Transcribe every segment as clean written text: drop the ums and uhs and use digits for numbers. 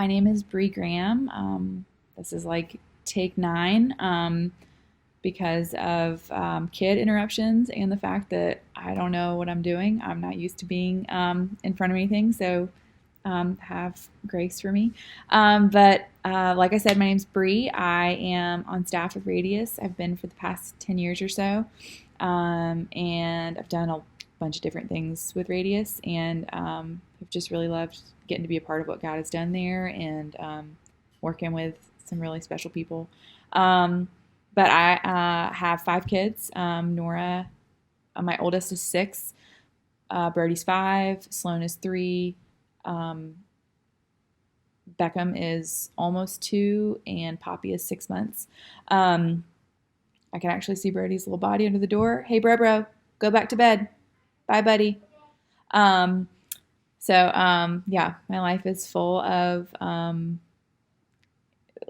My name is Bree Graham. This is like take 9 because of kid interruptions and the fact that I don't know what I'm doing. I'm not used to being in front of anything, so have grace for me. But like I said, my name's Bree. I am on staff with Radius. I've been for the past 10 years or so, and I've done a bunch of different things with Radius, and I've just really loved getting to be a part of what God has done there and working with some really special people. But I have 5 kids. Nora, my oldest, is 6. Brody's 5. Sloan is 3. Beckham is almost 2, and Poppy is 6 months. I can actually see Brody's little body under the door. Hey, bro, go back to bed. Bye, buddy. Yeah, my life is full of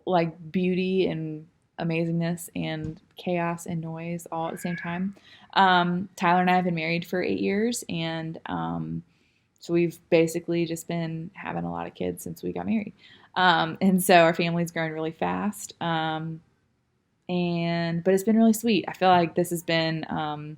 like beauty and amazingness and chaos and noise all at the same time. Tyler and I have been married for 8 years, and so we've basically just been having a lot of kids since we got married. And so our family's grown really fast. But it's been really sweet. I feel like this has been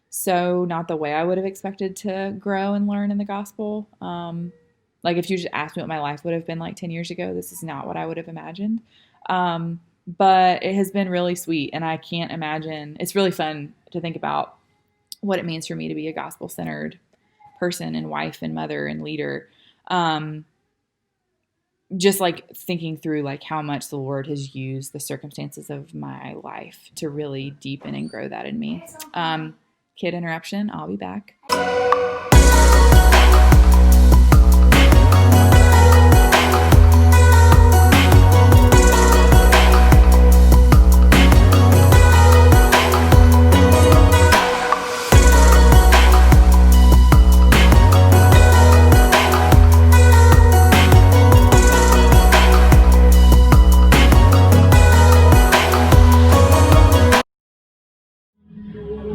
so not the way I would have expected to grow and learn in the gospel. Like if you just asked me what my life would have been like 10 years ago, this is not what I would have imagined. But it has been really sweet, and I can't imagine. It's really fun to think about what it means for me to be a gospel-centered person and wife and mother and leader. Just like thinking through like how much the Lord has used the circumstances of my life to really deepen and grow that in me. Kid interruption. I'll be back.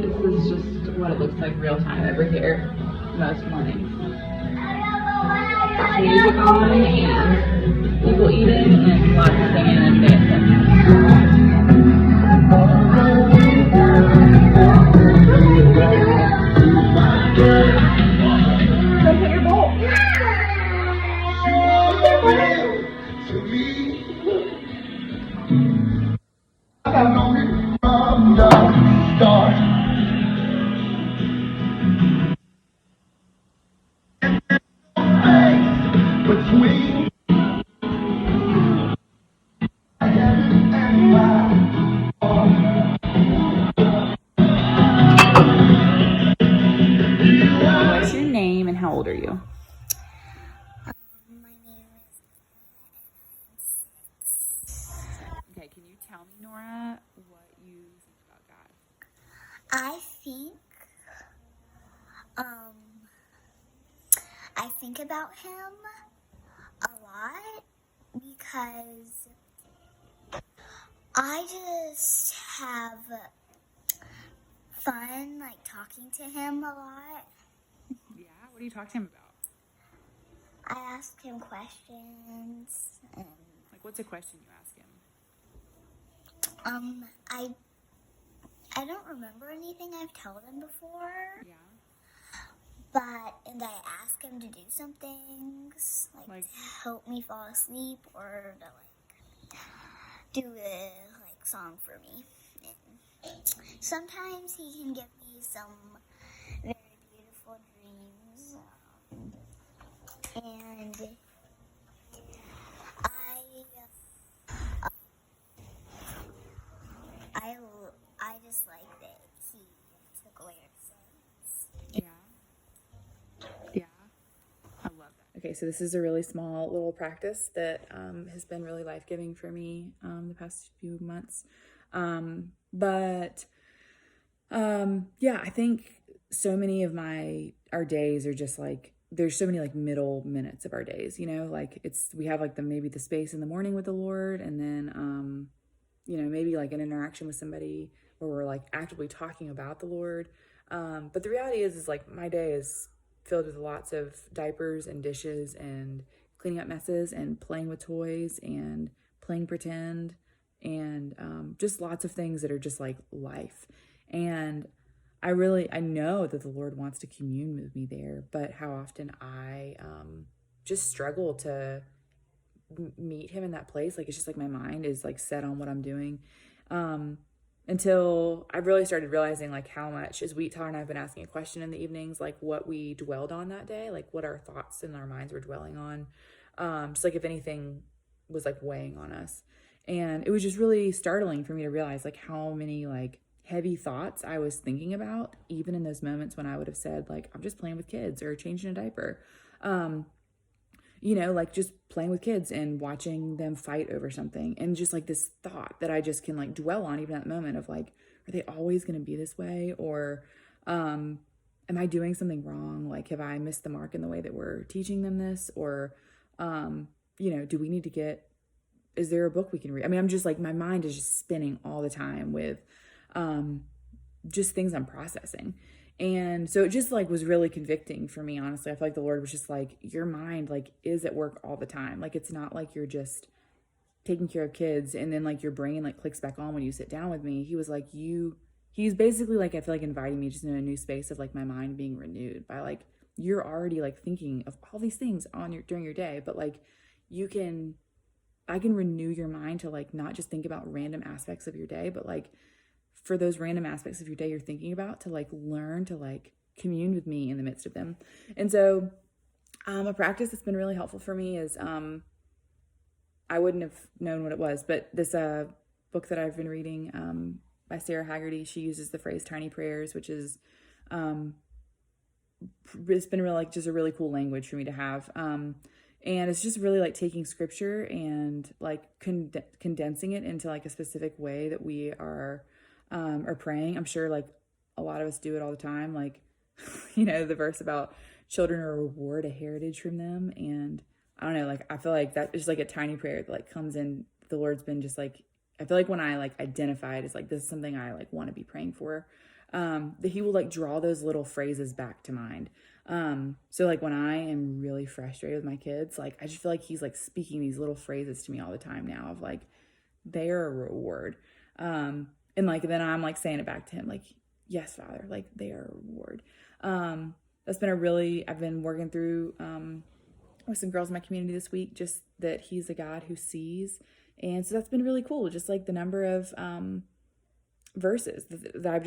This is just what it looks like real time over here most mornings. Music on and people eating and lots of singing and dancing. Go put your bowl. What's your name and how old are you? My name is Okay, can you tell me, Nora, what you think about God? um I think about him a lot because I just have fun like talking to him a lot. Yeah, what do you talk to him about? I ask him questions and Like, what's a question you ask him? I don't remember anything I've told him before. Yeah. And I ask him to do some things like to help me fall asleep or to like do a like song for me. And sometimes he can give me some very beautiful dreams. And I just like that he took away our sins. Yeah. I love that. Okay, so this is a really small little practice that has been really life-giving for me the past few months. Yeah, I think so many of our days are just like, there's so many like middle minutes of our days, like we have like maybe the space in the morning with the Lord, and then maybe like an interaction with somebody where we're like actively talking about the Lord. But the reality is like my day is filled with lots of diapers and dishes and cleaning up messes and playing with toys and playing pretend and just lots of things that are just like life. And I know that the Lord wants to commune with me there, but how often I just struggle to meet him in that place. Like, it's just like my mind is like set on what I'm doing. Until I really started realizing like how much, as Tyler and I have been asking a question in the evenings, like what we dwelled on that day, like what our thoughts and our minds were dwelling on. Just like if anything was like weighing on us. And it was just really startling for me to realize like how many like heavy thoughts I was thinking about, even in those moments when I would have said like, I'm just playing with kids or changing a diaper. Like just playing with kids and watching them fight over something. And just like this thought that I just can like dwell on even at that moment of like, are they always going to be this way? Or am I doing something wrong? Like, have I missed the mark in the way that we're teaching them this? Or, do we need to is there a book we can read? I mean, I'm just like, my mind is just spinning all the time with just things I'm processing. And so it just like was really convicting for me, honestly. I feel like the Lord was just like, your mind like is at work all the time. Like, it's not like you're just taking care of kids and then like your brain like clicks back on when you sit down with me. He was like, he's basically like, I feel like inviting me just in a new space of like my mind being renewed by like, you're already like thinking of all these things during your day, but like I can renew your mind to like not just think about random aspects of your day, but like for those random aspects of your day you're thinking about, to like learn to like commune with me in the midst of them. And so a practice that's been really helpful for me is I wouldn't have known what it was, but this book that I've been reading by Sarah Haggerty, she uses the phrase tiny prayers, which is it's been really like just a really cool language for me to have. And it's just really like taking scripture and like condensing it into like a specific way that we are praying. I'm sure like a lot of us do it all the time. Like, the verse about children are a reward, a heritage from them. And I don't know, like, I feel like that is like a tiny prayer that like comes in. The Lord's been just like, I feel like when I like identify it as like, this is something I like want to be praying for, that he will like draw those little phrases back to mind. So like when I am really frustrated with my kids, like I just feel like he's like speaking these little phrases to me all the time now of like, they are a reward. And like, then I'm like saying it back to him, like, yes, Father, like they are a reward. That's been I've been working through, with some girls in my community this week, just that he's a God who sees. And so that's been really cool. Just like the number of, verses that I've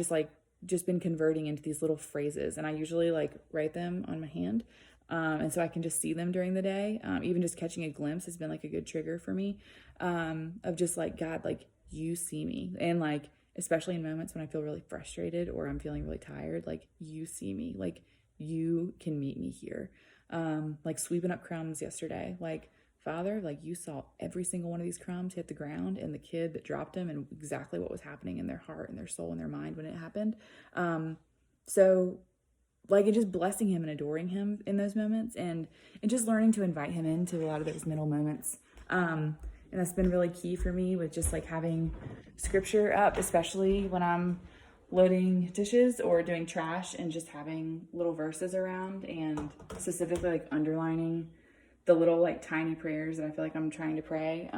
just been converting into these little phrases. And I usually like write them on my hand. And so I can just see them during the day. Even just catching a glimpse has been like a good trigger for me, of just like, God, like you see me. And like, especially in moments when I feel really frustrated or I'm feeling really tired, like you see me, like you can meet me here. Like sweeping up crumbs yesterday, like Father, like you saw every single one of these crumbs hit the ground and the kid that dropped them and exactly what was happening in their heart and their soul and their mind when it happened. So like, and just blessing him and adoring him in those moments and just learning to invite him into a lot of those middle moments. And that's been really key for me with just like having scripture up, especially when I'm loading dishes or doing trash, and just having little verses around and specifically like underlining the little like tiny prayers that I feel like I'm trying to pray.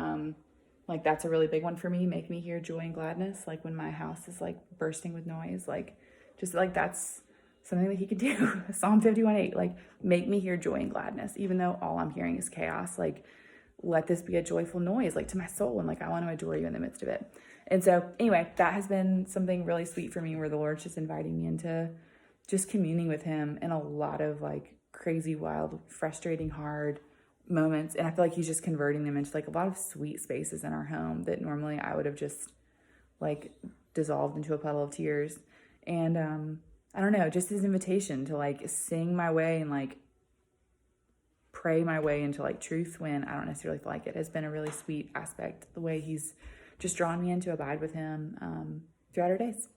Like that's a really big one for me. Make me hear joy and gladness. Like when my house is like bursting with noise, like just like that's something that he could do. Psalm 51:8, like make me hear joy and gladness, even though all I'm hearing is chaos. Like let this be a joyful noise, like to my soul. And like, I want to adore you in the midst of it. And so anyway, that has been something really sweet for me, where the Lord's just inviting me into just communing with him in a lot of like crazy, wild, frustrating, hard moments. And I feel like he's just converting them into like a lot of sweet spaces in our home that normally I would have just like dissolved into a puddle of tears. And I don't know, just his invitation to like sing my way and like pray my way into like truth when I don't necessarily feel like it, has been a really sweet aspect, the way he's just drawn me in to abide with him throughout our days.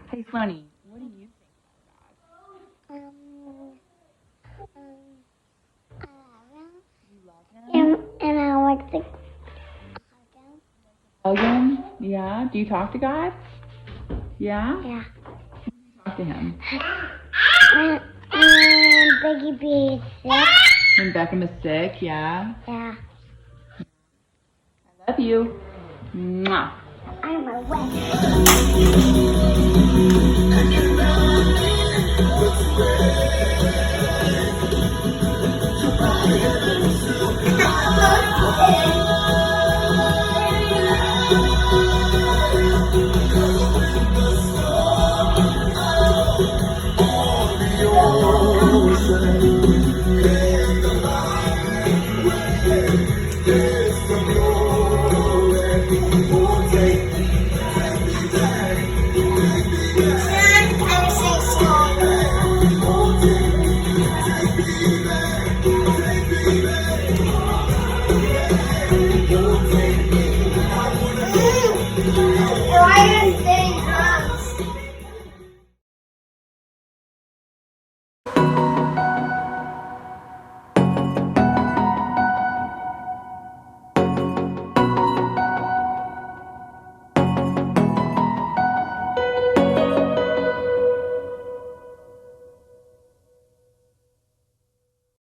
Hey, Floney, what do you think about God? And I like to hug him. Yeah? Do you talk to God? Yeah? Yeah. Talk to him. When Biggie B is sick, When Beckham is sick, yeah. Yeah. I love you. Mwah. I'm a wet.